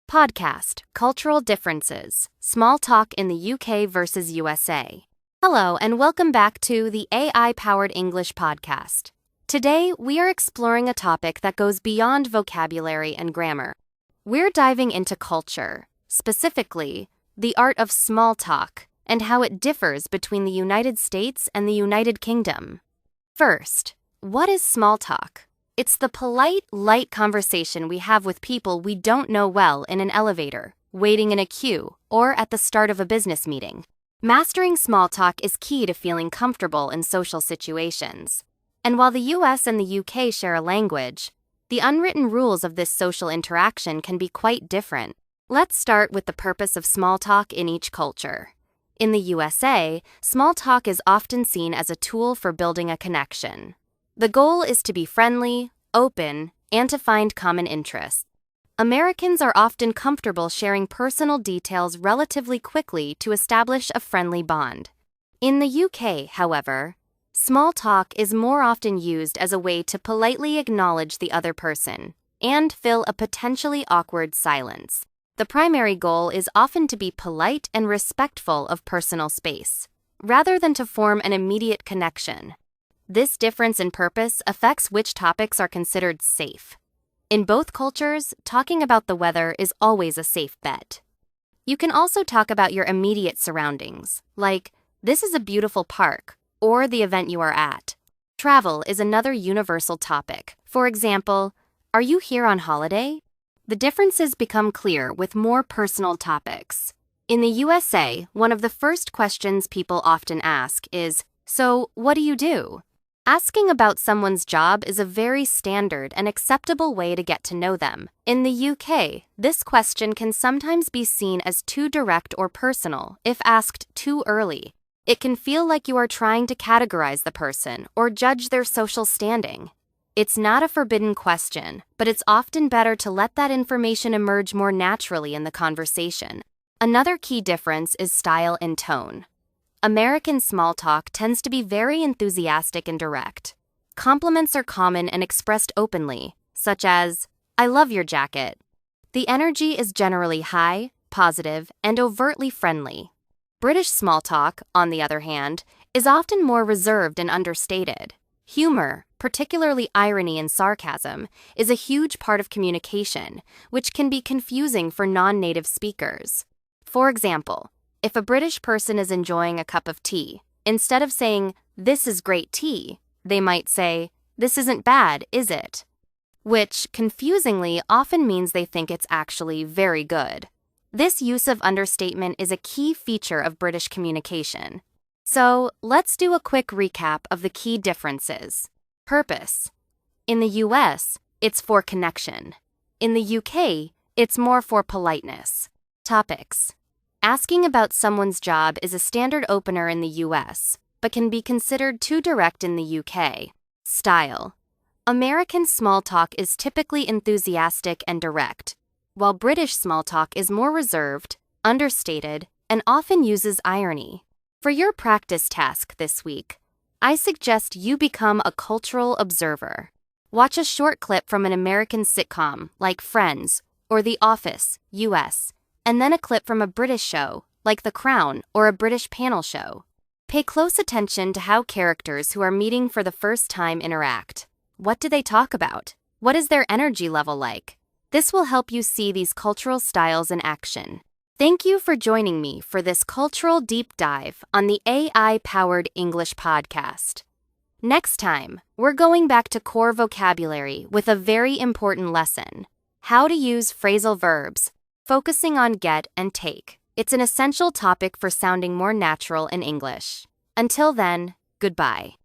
Podcast, Cultural Differences, Small Talk in the UK versus USA. Hello, and welcome back to the AI-powered English podcast. Today, we are exploring a topic that goes beyond vocabulary and grammar. We're diving into culture, specifically, the art of small talk, and how it differs between the United States and the United Kingdom. First, what is small talk? It's the polite, light conversation we have with people we don't know well in an elevator, waiting in a queue, or at the start of a business meeting. Mastering small talk is key to feeling comfortable in social situations. And while the US and the UK share a language, the unwritten rules of this social interaction can be quite different. Let's start with the purpose of small talk in each culture. In the USA, small talk is often seen as a tool for building a connection. The goal is to be friendly, open, and to find common interests. Americans are often comfortable sharing personal details relatively quickly to establish a friendly bond. In the UK, however, small talk is more often used as a way to politely acknowledge the other person and fill a potentially awkward silence. The primary goal is often to be polite and respectful of personal space, rather than to form an immediate connection. This difference in purpose affects which topics are considered safe. In both cultures, talking about the weather is always a safe bet. You can also talk about your immediate surroundings, like, this is a beautiful park, or the event you are at. Travel is another universal topic. For example, are you here on holiday? The differences become clear with more personal topics. In the USA, one of the first questions people often ask is, so, what do you do? Asking about someone's job is a very standard and acceptable way to get to know them. In the UK, this question can sometimes be seen as too direct or personal if asked too early. It can feel like you are trying to categorize the person or judge their social standing. It's not a forbidden question, but it's often better to let that information emerge more naturally in the conversation. Another key difference is style and tone. American small talk tends to be very enthusiastic and direct. Compliments are common and expressed openly, such as, I love your jacket. The energy is generally high, positive, and overtly friendly. British small talk, on the other hand, is often more reserved and understated. Humor, particularly irony and sarcasm, is a huge part of communication, which can be confusing for non-native speakers. For example, if a British person is enjoying a cup of tea, instead of saying, this is great tea, they might say, this isn't bad, is it? Which, confusingly, often means they think it's actually very good. This use of understatement is a key feature of British communication. So, let's do a quick recap of the key differences. Purpose. In the US, it's for connection. In the UK, it's more for politeness. Topics. Asking about someone's job is a standard opener in the US, but can be considered too direct in the UK. Style. American small talk is typically enthusiastic and direct, while British small talk is more reserved, understated, and often uses irony. For your practice task this week, I suggest you become a cultural observer. Watch a short clip from an American sitcom like Friends or The Office, US, and then a clip from a British show, like The Crown or a British panel show. Pay close attention to how characters who are meeting for the first time interact. What do they talk about? What is their energy level like? This will help you see these cultural styles in action. Thank you for joining me for this cultural deep dive on the AI-powered English podcast. Next time, we're going back to core vocabulary with a very important lesson: how to use phrasal verbs, focusing on get and take. It's an essential topic for sounding more natural in English. Until then, goodbye.